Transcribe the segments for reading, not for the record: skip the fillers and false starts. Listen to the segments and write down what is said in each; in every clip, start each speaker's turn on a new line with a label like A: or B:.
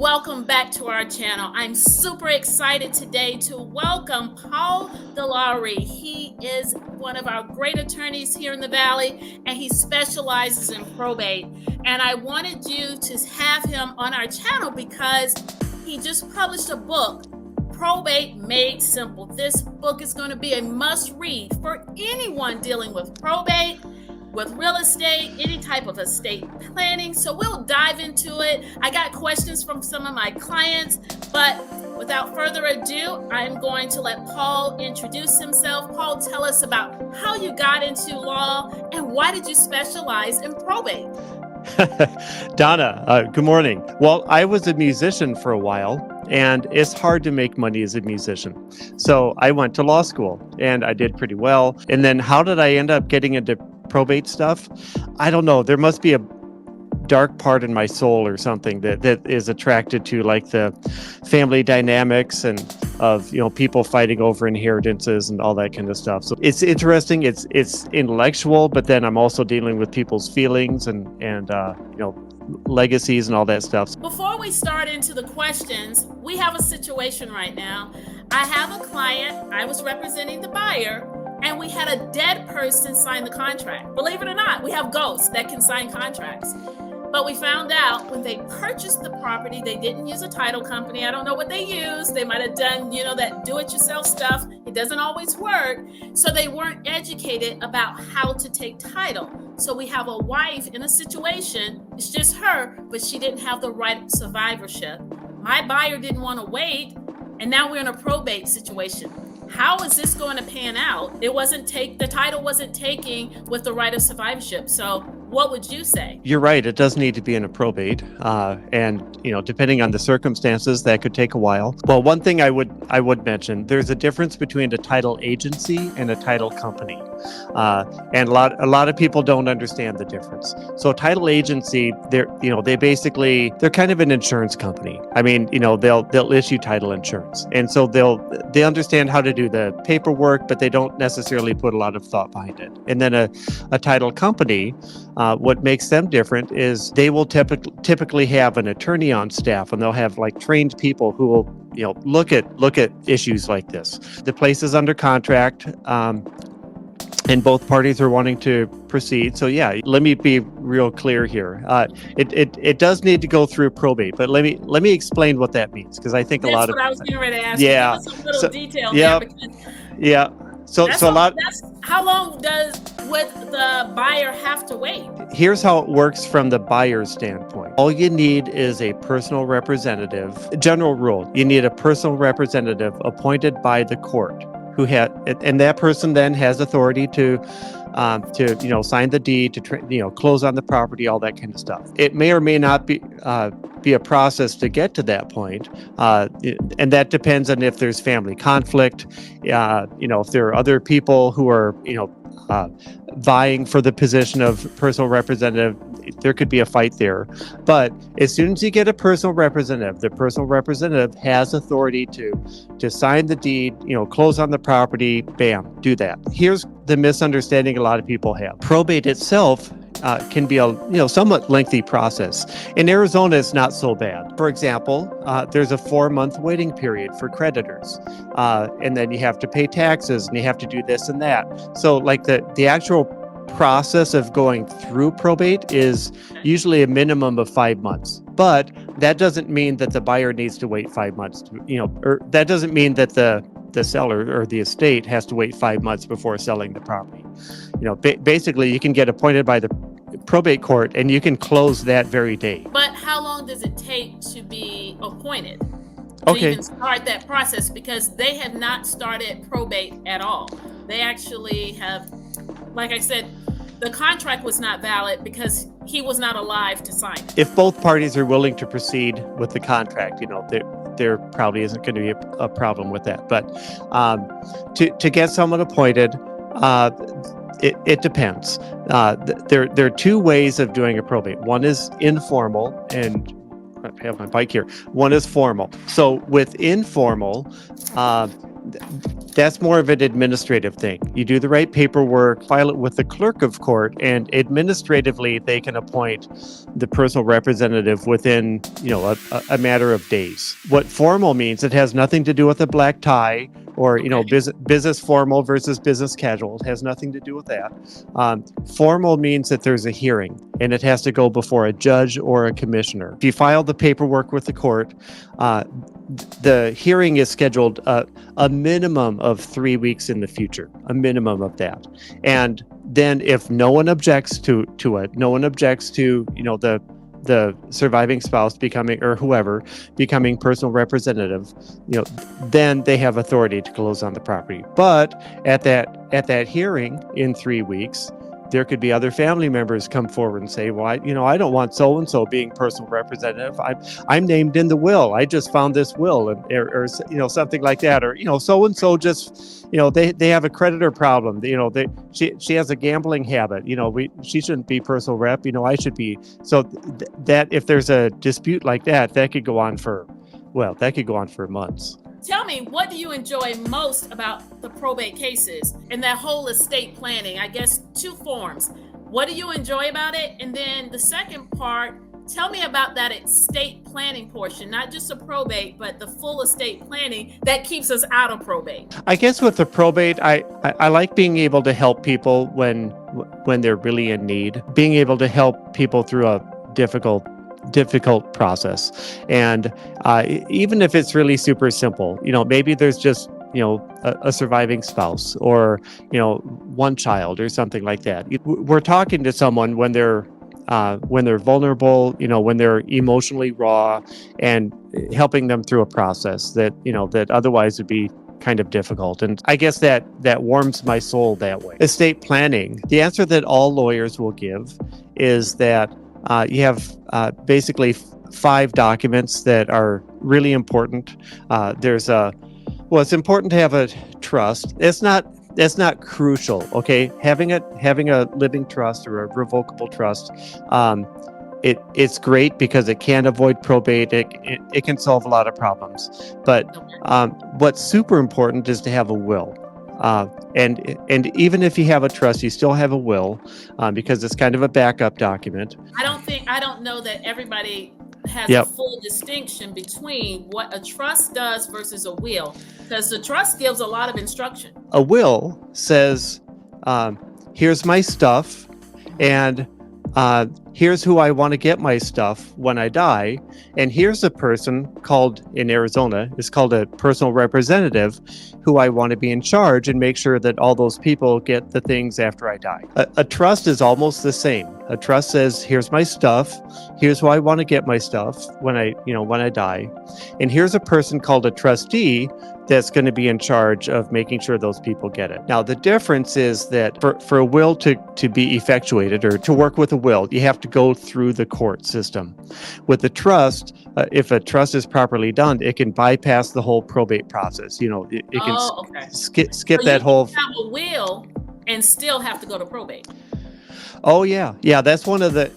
A: Welcome back to our channel. I'm super excited today to welcome Paul Deloughery. He is one of our great attorneys here in the Valley, and he specializes in probate. And I wanted you to have him on our channel because he just published a book, Probate Made Simple. This book is going to be a must-read for anyone dealing with probate, with real estate, any type of estate planning. So we'll dive into it. I got questions from some of my clients, but without further ado, I'm going to let Paul introduce himself. Paul, tell us about how you got into law and why did you specialize in probate?
B: Donna, good morning. Well, I was a musician for a while, and it's hard to make money as a musician. So I went to law school and I did pretty well. And then how did I end up getting into probate stuff? I don't know. There must be a dark part in my soul or something that is attracted to like the family dynamics and of, people fighting over inheritances and all that kind of stuff. So it's interesting. It's intellectual, but then I'm also dealing with people's feelings and legacies and all that stuff.
A: Before we start into the questions, we have a situation right now. I have a client, I was representing the buyer, and we had a dead person sign the contract. Believe it or not, we have ghosts that can sign contracts. But we found out when they purchased the property, they didn't use a title company. I don't know what they used. They might have done, that do-it-yourself stuff. It doesn't always work. So they weren't educated about how to take title. So we have a wife in a situation, it's just her, but she didn't have the right survivorship. My buyer didn't want to wait, and now we're in a probate situation. How is this going to pan out? The title wasn't taking with the right of survivorship. So what would you say?
B: You're right. It does need to be in a probate. And depending on the circumstances, that could take a while. Well, one thing I would mention, there's a difference between a title agency and a title company. And a lot of people don't understand the difference. So a title agency, they're kind of an insurance company. I mean, they'll issue title insurance. And so they understand how to do the paperwork, but they don't necessarily put a lot of thought behind it. And then a title company, what makes them different is they will typically have an attorney on staff, and they'll have like trained people who will look at issues like this. The place is under contract, and both parties are wanting to proceed. So yeah, let me be real clear here. It does need to go through probate, but let me explain what that means, because I think
A: That's
B: a lot of
A: what I was getting ready to ask.
B: Yeah,
A: Give us a little detail
B: yeah,
A: there, because
B: yeah. So a lot.
A: How long would the buyer have to wait?
B: Here's how it works from the buyer's standpoint. All you need is a personal representative. General rule: you need a personal representative appointed by the court, and that person then has authority to sign the deed, to close on the property, all that kind of stuff. It may or may not be a process to get to that point, and that depends on if there's family conflict, if there are other people who are vying for the position of personal representative. There could be a fight there. But as soon as you get a personal representative, the personal representative has authority to sign the deed, close on the property, bam, do that. Here's the misunderstanding a lot of people have. Probate itself can be a somewhat lengthy process. In Arizona, it's not so bad. For example, there's a 4-month waiting period for creditors, and then you have to pay taxes, and you have to do this and that. So like the actual process of going through probate is usually a minimum of 5 months. But that doesn't mean that the buyer needs to wait 5 months, or that doesn't mean that the seller or the estate has to wait 5 months before selling the property. Basically, you can get appointed by the probate court and you can close that very day.
A: But how long does it take to be appointed?
B: Okay.
A: To even start that process, because they have not started probate at all. They actually have, like I said, the contract was not valid because he was not alive to sign it.
B: If both parties are willing to proceed with the contract, there probably isn't going to be a problem with that. But to get someone appointed, it depends. There are two ways of doing a probate. One is informal, and I have my bike here. One is formal. So with informal, that's more of an administrative thing. You do the right paperwork, file it with the clerk of court, and administratively they can appoint the personal representative within, a matter of days. What formal means, it has nothing to do with a black tie or, business formal versus business casual. It has nothing to do with that. Formal means that there's a hearing and it has to go before a judge or a commissioner. If you file the paperwork with the court, the hearing is scheduled a minimum of 3 weeks in the future, a minimum of that. And then if no one objects to it, no one objects to, the surviving spouse becoming, or whoever, becoming personal representative, then they have authority to close on the property. But at that hearing in 3 weeks, there could be other family members come forward and say, well, I don't want so-and-so being personal representative. I'm named in the will. I just found this will, or something like that. Or, so-and-so just, they have a creditor problem. She has a gambling habit. She shouldn't be personal rep. I should be. So that if there's a dispute like that, that could go on for months.
A: Tell me, what do you enjoy most about the probate cases and that whole estate planning? I guess 2 forms. What do you enjoy about it? And then the second part, tell me about that estate planning portion, not just a probate, but the full estate planning that keeps us out of probate.
B: I guess with the probate, I like being able to help people when they're really in need, being able to help people through a difficult process. And even if it's really super simple, maybe there's just, a surviving spouse or, one child or something like that. We're talking to someone when they're vulnerable, when they're emotionally raw, and helping them through a process that, that otherwise would be kind of difficult. And I guess that warms my soul that way. Estate planning, the answer that all lawyers will give is that you have basically 5 documents that are really important. It's important to have a trust. It's not crucial, okay? Having a living trust or a revocable trust, it's great because it can avoid probate. It can solve a lot of problems. But what's super important is to have a will. And even if you have a trust, you still have a will, because it's kind of a backup document.
A: I don't know that everybody has a full distinction between what a trust does versus a will, because the trust gives a lot of instruction.
B: A will says, here's my stuff, and here's who I want to get my stuff when I die. And here's a person called, in Arizona, is called a personal representative, who I want to be in charge and make sure that all those people get the things after I die. A trust is almost the same. A trust says, here's my stuff, here's who I want to get my stuff when I die. And here's a person called a trustee that's going to be in charge of making sure those people get it. Now, the difference is that for a will to be effectuated, or to work with a will, you have to go through the court system. With the trust, if a trust is properly done, it can bypass the whole probate process. It can skip so that whole.
A: You can have a will and still have to go to probate.
B: Oh yeah. That's one of the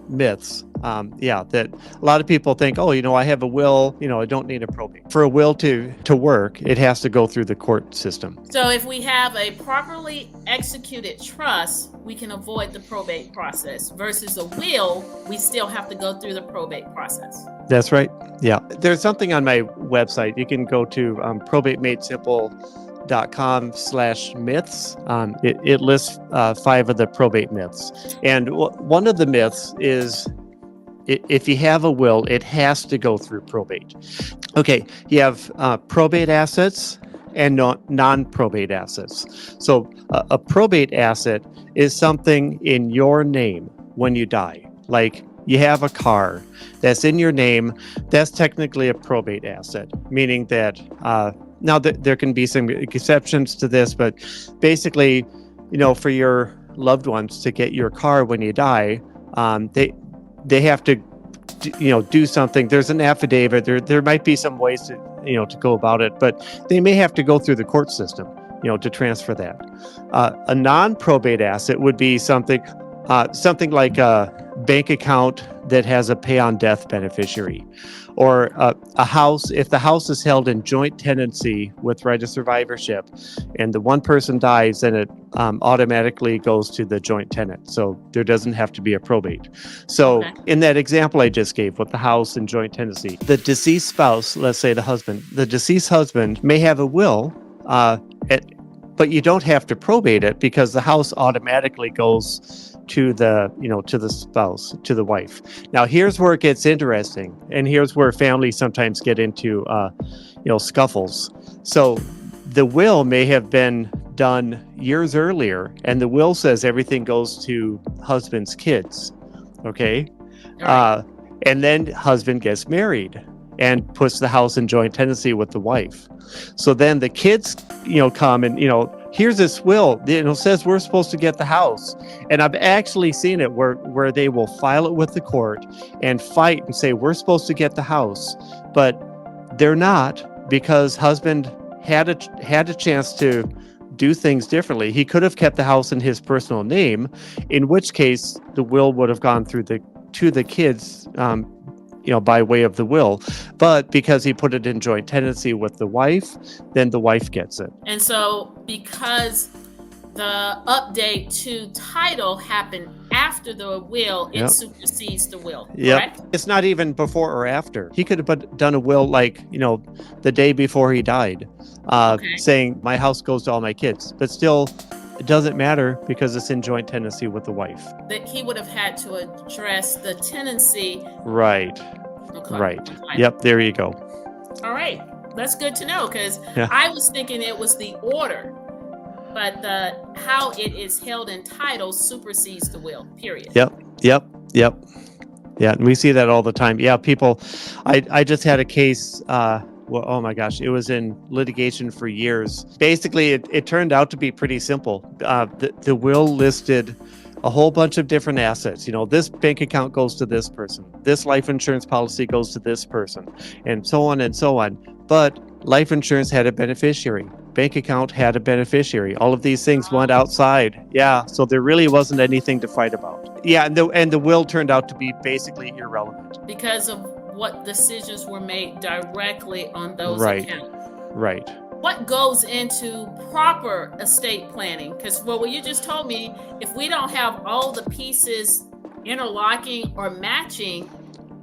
B: myths. That a lot of people think, I have a will, I don't need a probate. For a will to work, it has to go through the court system.
A: So if we have a properly executed trust, we can avoid the probate process. Versus a will, we still have to go through the probate process.
B: That's right. Yeah. There's something on my website. You can go to probateMadeSimple.com/myths. It lists 5 of the probate myths. And one of the myths is, if you have a will, it has to go through probate. Okay, you have probate assets and non-probate assets. So a probate asset is something in your name when you die. Like, you have a car that's in your name, that's technically a probate asset, meaning that now there can be some exceptions to this, but basically, for your loved ones to get your car when you die, they have to, do something. There's an affidavit. There might be some ways to go about it, but they may have to go through the court system, to transfer that. A non-probate asset would be something like a bank account that has a pay on death beneficiary, or a house, if the house is held in joint tenancy with right of survivorship and the one person dies, then it automatically goes to the joint tenant. So there doesn't have to be a probate. So in that example I just gave with the house and joint tenancy, the deceased spouse, let's say the deceased husband may have a will, but you don't have to probate it because the house automatically goes to the spouse, to the wife. Now, here's where it gets interesting, and here's where families sometimes get into, scuffles. So the will may have been done years earlier, and the will says everything goes to husband's kids, okay? Right. And then husband gets married and puts the house in joint tenancy with the wife. So then the kids, come and, here's this will, says we're supposed to get the house. And I've actually seen it where they will file it with the court and fight and say, we're supposed to get the house, but they're not, because husband had a chance to do things differently. He could have kept the house in his personal name, in which case the will would have gone to the kids, by way of the will. But because he put it in joint tenancy with the wife, then the wife gets it.
A: And so because the update to title happened after the will, it supersedes the will, correct?
B: It's not even before or after. He could have done a will the day before he died, saying my house goes to all my kids, but still it doesn't matter because it's in joint tenancy with the wife.
A: That he would have had to address the tenancy.
B: Right. Right. Yep. There you go.
A: All right. That's good to know, because I was thinking it was the order, but how it is held in title supersedes the will, period.
B: Yep. Yeah. And we see that all the time. Yeah. People, I just had a case, well, oh my gosh, it was in litigation for years. Basically, it turned out to be pretty simple. The will listed a whole bunch of different assets. This bank account goes to this person. This life insurance policy goes to this person, and so on and so on. But life insurance had a beneficiary. Bank account had a beneficiary. All of these things went outside. Yeah, so there really wasn't anything to fight about. Yeah, and the will turned out to be basically irrelevant.
A: Because of what decisions were made directly on those accounts.
B: Right.
A: What goes into proper estate planning? Because what you just told me, if we don't have all the pieces interlocking or matching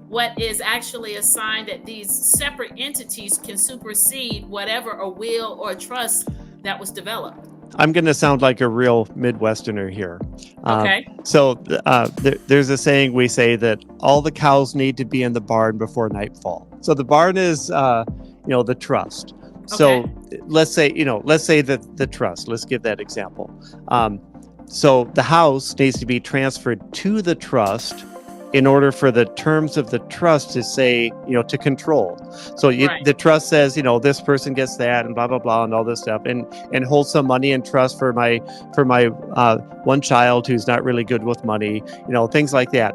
A: what is actually assigned, that these separate entities can supersede whatever a will or a trust that was developed.
B: I'm going to sound like a real Midwesterner here.
A: Okay.
B: So there's a saying we say that all the cows need to be in the barn before nightfall. So the barn is, the trust. So let's say that the trust, let's give that example. So the house needs to be transferred to the trust in order for the terms of the trust to say, to control. So the trust says, this person gets that and blah, blah, blah, and all this stuff, and hold some money in trust for my one child who's not really good with money, things like that.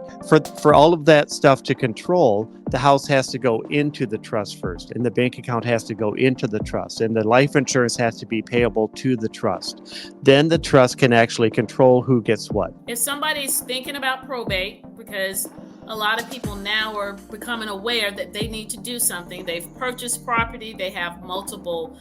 B: For all of that stuff to control, the house has to go into the trust first, and the bank account has to go into the trust, and the life insurance has to be payable to the trust. Then the trust can actually control who gets what.
A: If somebody's thinking about probate, because a lot of people now are becoming aware that they need to do something. They've purchased property, they have multiple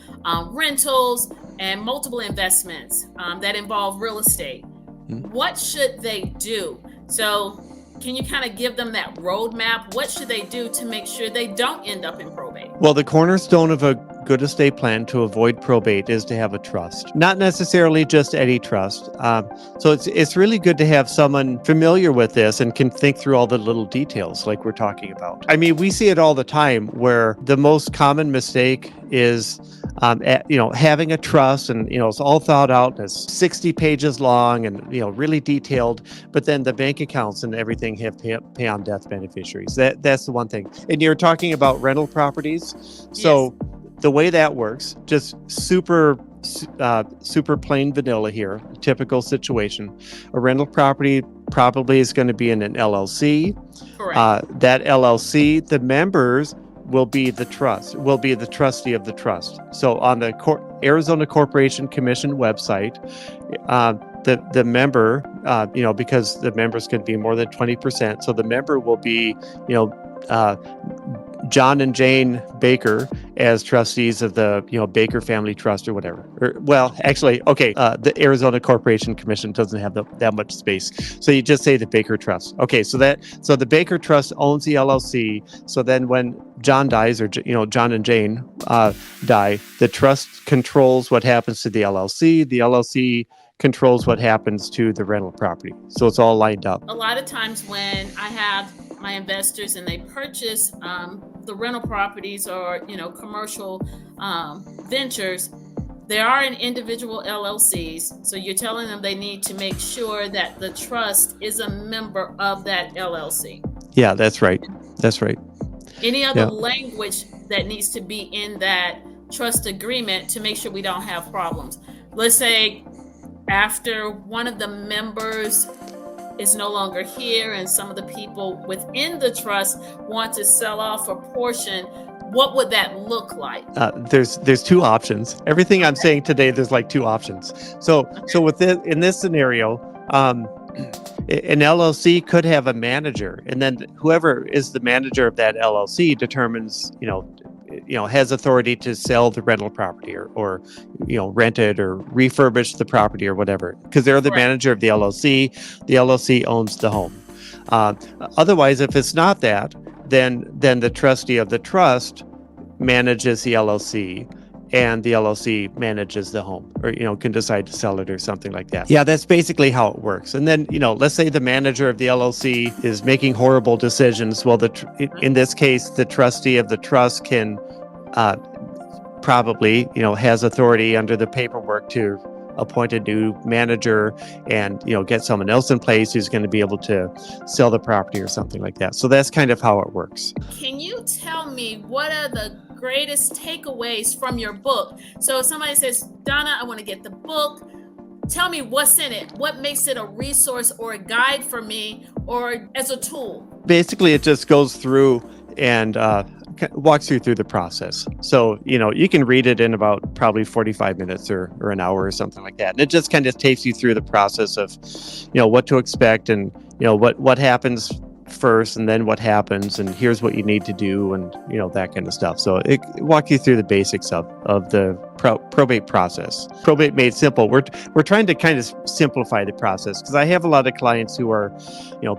A: rentals and multiple investments that involve real estate. What should they do? So can you kind of give them that roadmap? What should they do to make sure they don't end up in probate?
B: Well, the cornerstone of a good estate plan to avoid probate is to have a trust, not necessarily just any trust. So it's really good to have someone familiar with this and can think through all the little details like we're talking about. I mean, we see it all the time where the most common mistake is having a trust, and it's all thought out, and it's 60 pages long and really detailed, but then the bank accounts and everything have pay on death beneficiaries. That's the one thing. And you're talking about rental properties. So the way that works, just super plain vanilla here, typical situation. A rental property probably is going to be in an LLC.
A: Correct.
B: That LLC, the members will be the trustee of the trust. So on the Arizona Corporation Commission website, the member, because the members can be more than 20%. So the member will be, John and Jane Baker as trustees of the, Baker Family Trust or whatever. The Arizona Corporation Commission doesn't have that much space. So you just say the Baker Trust. Okay, so the Baker Trust owns the LLC. So then when John dies, or John and Jane die, the trust controls what happens to the LLC. The LLC controls what happens to the rental property. So it's all lined up.
A: A lot of times when I have my investors and they purchase the rental properties or commercial ventures, there are in individual LLCs. So you're telling them they need to make sure that the trust is a member of that LLC.
B: Yeah, that's right. That's right.
A: Any other language that needs to be in that trust agreement to make sure we don't have problems? Let's say after one of the members is no longer here and some of the people within the trust want to sell off a portion, what would that look like?
B: There's two options. Everything I'm saying today, there's like two options. So in this scenario, an LLC could have a manager, and then whoever is the manager of that LLC determines, has authority to sell the rental property or rent it or refurbish the property or whatever, because they're the manager of the LLC. The LLC owns the home. Otherwise, if it's not that, then the trustee of the trust manages the LLC, and the LLC manages the home, or can decide to sell it or something like that. Yeah, that's basically how it works. And then let's say the manager of the LLC is making horrible decisions. Well, in this case, the trustee of the trust can probably has authority under the paperwork to appoint a new manager and get someone else in place who's going to be able to sell the property or something like that. So that's kind of how it works.
A: Can you tell me what are the greatest takeaways from your book? So if somebody says, Donna, I want to get the book, tell me what's in it. What makes it a resource or a guide for me or as a tool? Basically,
B: it just goes through and walks you through the process. So, you can read it in about probably 45 minutes or an hour or something like that. And it just kind of takes you through the process of, what to expect and, what happens first and then what happens and here's what you need to do and that kind of stuff. So it walks you through the basics of the probate process. Probate Made Simple. We're trying to kind of simplify the process, because I have a lot of clients who are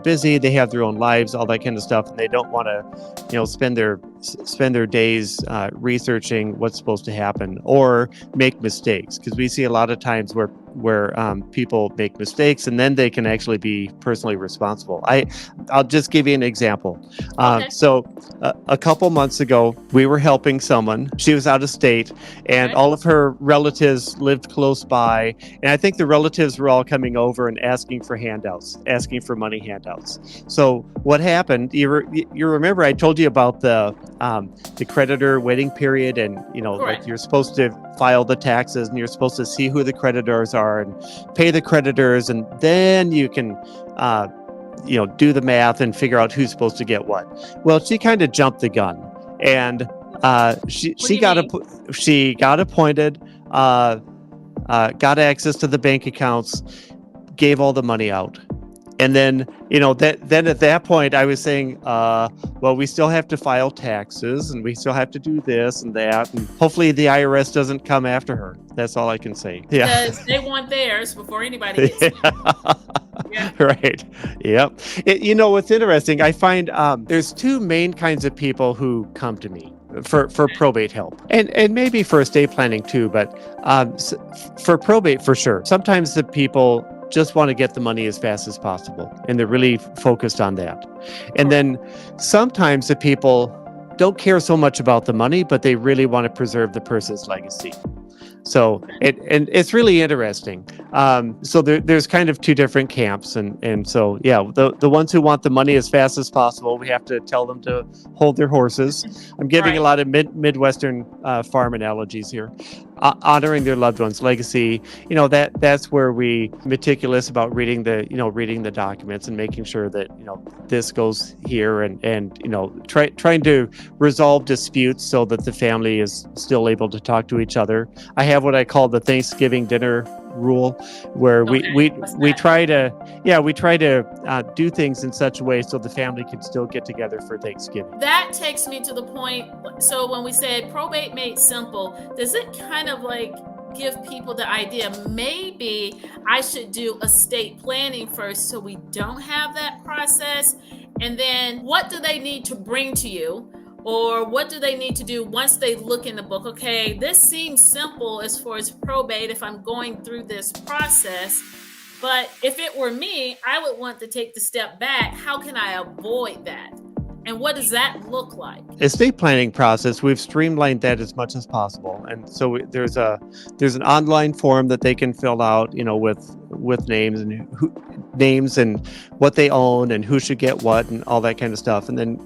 B: busy, they have their own lives, all that kind of stuff, and they don't want to spend their days researching what's supposed to happen or make mistakes, because we see a lot of times where people make mistakes and then they can actually be personally responsible. I'll just give you an example.
A: Okay.
B: So a couple months ago, we were helping someone. She was out of state, and all of her relatives lived close by. And I think the relatives were all coming over and asking for money handouts. So what happened? You remember I told you about the creditor waiting period, and like you're supposed to file the taxes and you're supposed to see who the creditors are and pay the creditors, and then you can do the math and figure out who's supposed to get what. Well, she kind of jumped the gun, and she got appointed, got access to the bank accounts, gave all the money out. And then, then at that point I was saying, well, we still have to file taxes and we still have to do this and that. And hopefully the IRS doesn't come after her. That's all I can say. Yeah.
A: Because they want theirs before anybody gets it. Yeah.
B: Right. Yep. What's interesting, I find there's two main kinds of people who come to me for probate help, and maybe for estate planning too, but for probate for sure. Sometimes the people just want to get the money as fast as possible, and they're really focused on that. And then sometimes the people don't care so much about the money, but they really want to preserve the person's legacy. So it's really interesting. So there's kind of two different camps, and so the ones who want the money as fast as possible, we have to tell them to hold their horses. I'm giving a lot of Midwestern farm analogies here. Honoring their loved one's legacy, that's where we meticulous about reading the documents and making sure that this goes here, and trying to resolve disputes so that the family is still able to talk to each other. I have what I call the Thanksgiving dinner rule where
A: Okay, what's
B: we
A: that?
B: try to do things in such a way so the family can still get together for Thanksgiving.
A: That takes me to the point. So when we said probate made simple, does it kind of like give people the idea maybe I should do estate planning first so we don't have that process? And then what do they need to bring to you? Or what do they need to do once they look in the book? Okay, this seems simple as far as probate if I'm going through this process. But if it were me, I would want to take the step back. How can I avoid that? And what does that look like?
B: Estate planning process, we've streamlined that as much as possible, and so there's an online form that they can fill out, with names and what they own and who should get what and all that kind of stuff, and then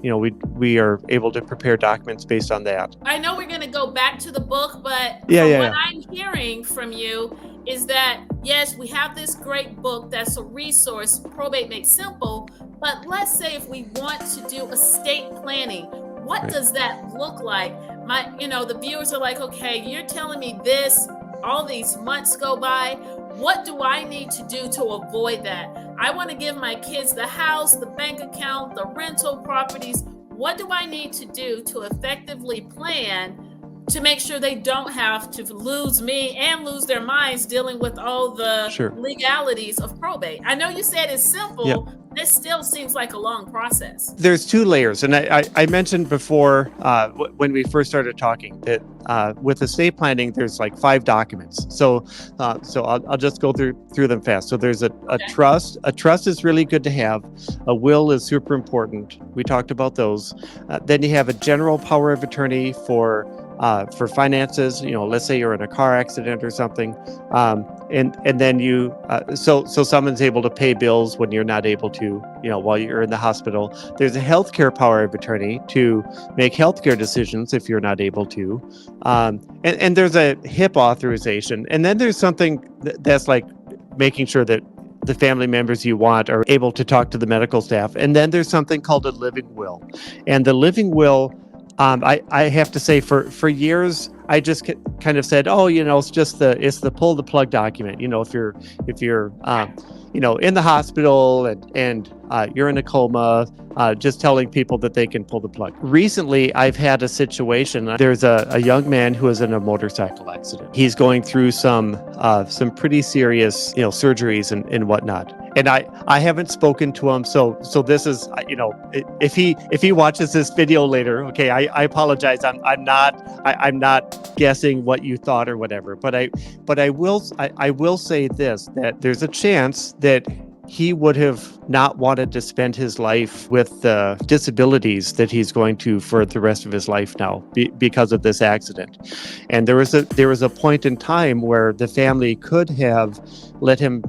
B: we are able to prepare documents based on that.
A: I know we're going to go back to the book, but what I'm hearing from you is that yes, we have this great book that's a resource, Probate Made Simple. But let's say if we want to do estate planning, what
B: Right.
A: does that look like? The viewers are like, okay, you're telling me this, all these months go by. What do I need to do to avoid that? I want to give my kids the house, the bank account, the rental properties. What do I need to do to effectively plan to make sure they don't have to lose me and lose their minds dealing with all the
B: Sure.
A: legalities of probate? I know you said it's simple.
B: Yep.
A: This still seems like a long process.
B: There's two layers, and I mentioned before when we first started talking that with estate planning, there's like 5 documents. So I'll just go through them fast. So there's a trust. A trust is really good to have. A will is super important. We talked about those. Then you have a general power of attorney for finances. Let's say you're in a car accident or something, and then you so someone's able to pay bills when you're not able to, while you're in the hospital. There's a healthcare power of attorney to make healthcare decisions if you're not able to, and there's a HIP authorization, and then there's something that's like making sure that the family members you want are able to talk to the medical staff, and then there's something called a living will, and the living will. I have to say, for years, I just kind of said, it's the pull the plug document. If you're in the hospital and you're in a coma, just telling people that they can pull the plug. Recently, I've had a situation. There's a young man who was in a motorcycle accident. He's going through some pretty serious, surgeries and whatnot. And I haven't spoken to him, so this is, if he watches this video later, okay, I apologize. I'm not guessing what you thought or whatever, but I will say this, that there's a chance that he would have not wanted to spend his life with the disabilities that he's going to for the rest of his life now because of this accident. And there was a point in time where the family could have let him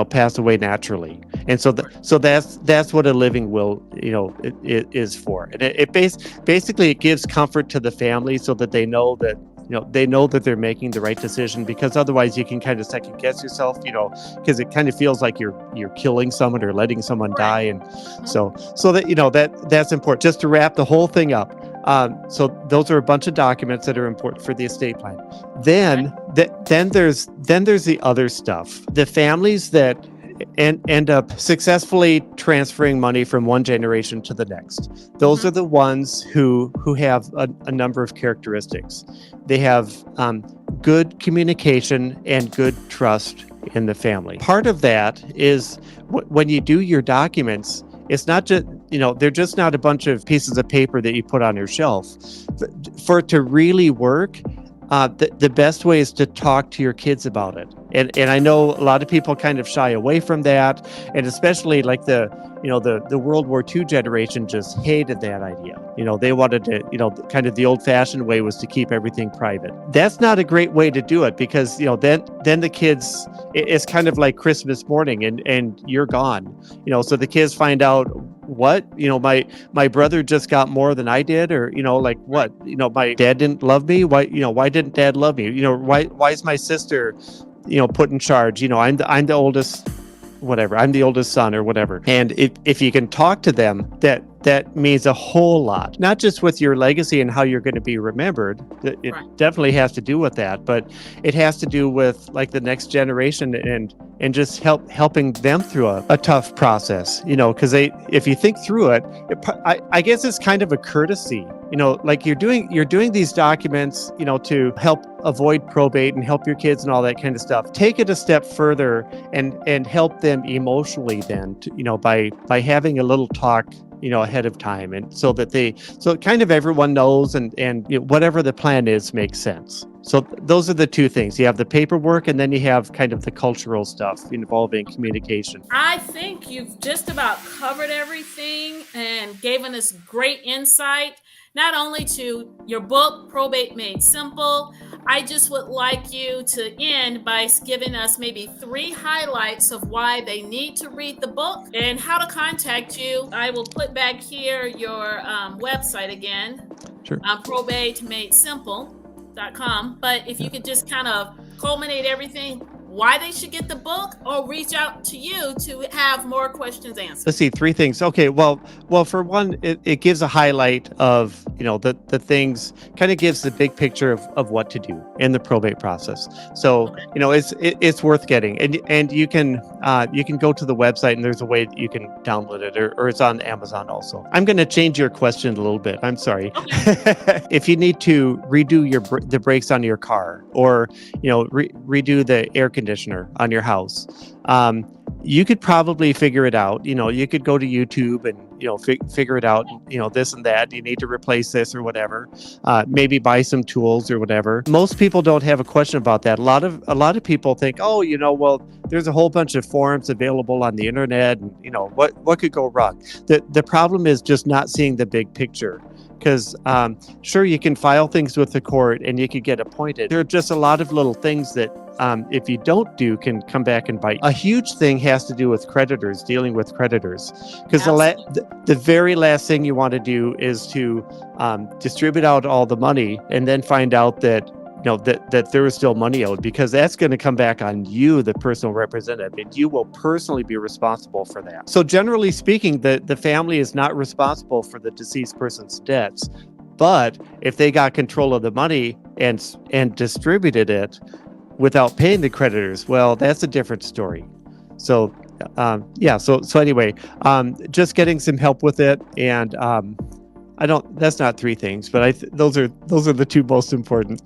B: pass away naturally, and so that's what a living will it is for, and it basically it gives comfort to the family so that they know that they're making the right decision, because otherwise you can kind of second guess yourself, because it kind of feels like you're killing someone or letting someone die, and so that's important. Just to wrap the whole thing up, so those are a bunch of documents that are important for the estate plan. Then there's the other stuff. The families that end up successfully transferring money from one generation to the next. Those are the ones who have a number of characteristics. They have good communication and good trust in the family. Part of that is when you do your documents, it's not just, they're just not a bunch of pieces of paper that you put on your shelf. For it to really work, the best way is to talk to your kids about it. And I know a lot of people kind of shy away from that, and especially like the World War II generation just hated that idea. They wanted to, kind of the old-fashioned way was to keep everything private. That's not a great way to do it, because then the kids, it's kind of like Christmas morning and you're gone. So the kids find out, what, my brother just got more than I did, or like what, my dad didn't love me. Why didn't dad love me? Why is my sister put in charge? I'm the oldest whatever, I'm the oldest son or whatever. And if you can talk to them, that means a whole lot, not just with your legacy and how you're going to be remembered. It
A: Right.
B: definitely has to do with that, but it has to do with like the next generation and just helping them through a tough process, because if you think through it, I guess it's kind of a courtesy, like you're doing these documents, to help avoid probate and help your kids and all that kind of stuff. Take it a step further and help them emotionally then, by having a little talk, ahead of time, and so kind of everyone knows and whatever the plan is makes sense. So those are the two things. You have the paperwork, and then you have kind of the cultural stuff involving communication.
A: I think you've just about covered everything and given us great insight, not only to your book, Probate Made Simple. I just would like you to end by giving us maybe 3 highlights of why they need to read the book and how to contact you. I will put back here your website again,
B: Sure.
A: probateMadeSimple.com. But if you could just kind of culminate everything, why they should get the book or reach out to you to have more questions answered.
B: Let's see, 3 things. Okay, well, for one, it gives a highlight of, the things, kind of gives the big picture of what to do in the probate process. So,
A: Okay.
B: it's worth getting, and you can go to the website, and there's a way that you can download it, or it's on Amazon also. I'm going to change your question a little bit. I'm sorry.
A: Okay.
B: If you need to redo the brakes on your car, or redo the air conditioner on your house, you could probably figure it out. You could go to YouTube and figure it out. This and that. You need to replace this or whatever. Maybe buy some tools or whatever. Most people don't have a question about that. A lot of people think, oh, well, there's a whole bunch of forums available on the internet, and what could go wrong. The problem is just not seeing the big picture. Because sure, you can file things with the court and you could get appointed. There are just a lot of little things that if you don't do, can come back and bite. A huge thing has to do with creditors, dealing with creditors. Because the very last thing you want to do is to distribute out all the money and then find out that that there is still money owed, because that's going to come back on you, the personal representative, and you will personally be responsible for that. So generally speaking, the family is not responsible for the deceased person's debts, but if they got control of the money and distributed it without paying the creditors, well, that's a different story. So so anyway, just getting some help with it, and that's not 3 things, but those are the 2 most important.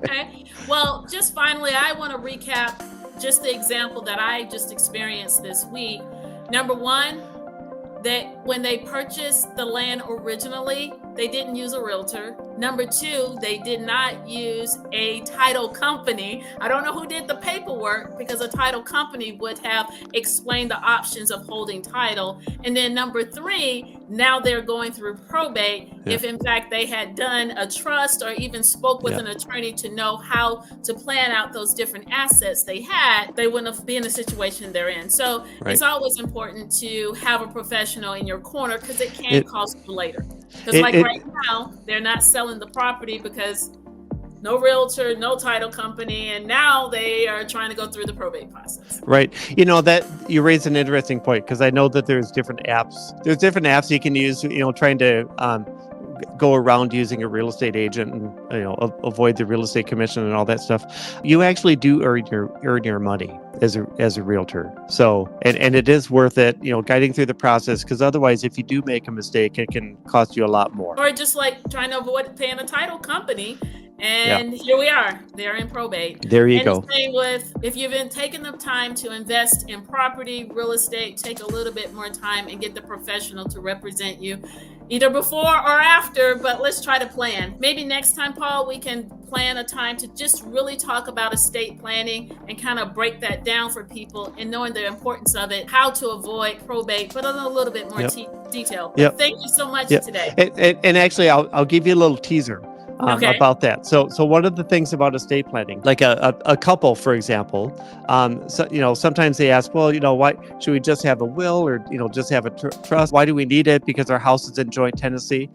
A: Okay. Well, just finally, I want to recap just the example that I just experienced this week. Number 1, that when they purchased the land originally, they didn't use a realtor. Number 2, they did not use a title company. I don't know who did the paperwork, because a title company would have explained the options of holding title. And then number 3, now they're going through probate.
B: Yeah.
A: If in fact they had done a trust or even spoke with an attorney to know how to plan out those different assets they had, they wouldn't have been in the situation they're in. So It's always important to have a professional in your corner, because it can cost you later. Because right now, they're not selling the property because no realtor, no title company, and now they are trying to go through the probate process.
B: Right. That you raise an interesting point, because I know that there's different apps. There's different apps you can use, trying to go around using a real estate agent and avoid the real estate commission and all that stuff. You actually do earn your money as a realtor. So and it is worth it, guiding through the process, because otherwise, if you do make a mistake, it can cost you a lot more.
A: Or just like trying to avoid paying a title company. And here we are. They're in probate.
B: There you go.
A: And the same with, if you've been taking the time to invest in property, real estate, take a little bit more time and get the professional to represent you, either before or after. But let's try to plan. Maybe next time, Paul, we can plan a time to just really talk about estate planning and kind of break that down for people, and knowing the importance of it, how to avoid probate, but in a little bit more detail. Thank you so much today.
B: And actually, I'll give you a little teaser. About that. So one of the things about estate planning, like a couple, for example, sometimes they ask, well, why should we just have a will, or, just have a trust? Why do we need it? Because our house is in joint tenancy.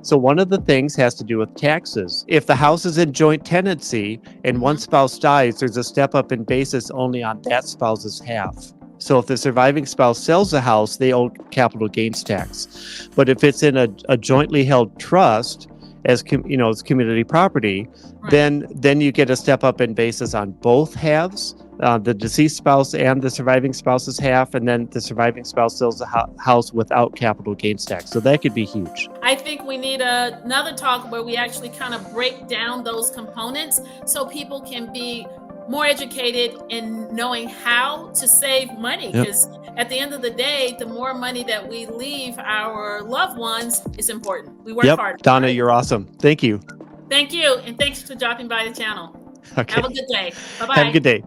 B: So one of the things has to do with taxes. If the house is in joint tenancy and one spouse dies, there's a step up in basis only on that spouse's half. So if the surviving spouse sells the house, they owe capital gains tax. But if it's in a jointly held trust, as as community property,
A: Right.
B: then you get a step up in basis on both halves, the deceased spouse and the surviving spouse's half, and then the surviving spouse sells the house without capital gains tax. So that could be huge.
A: I think we need another talk where we actually kind of break down those components so people can be more educated in knowing how to save money, because at the end of the day, the more money that we leave our loved ones is important. We work hard.
B: Donna,
A: right?
B: you're awesome. Thank you.
A: Thank you, and thanks for dropping by the channel.
B: Okay.
A: Have a good day. Bye-bye.
B: Have a good day.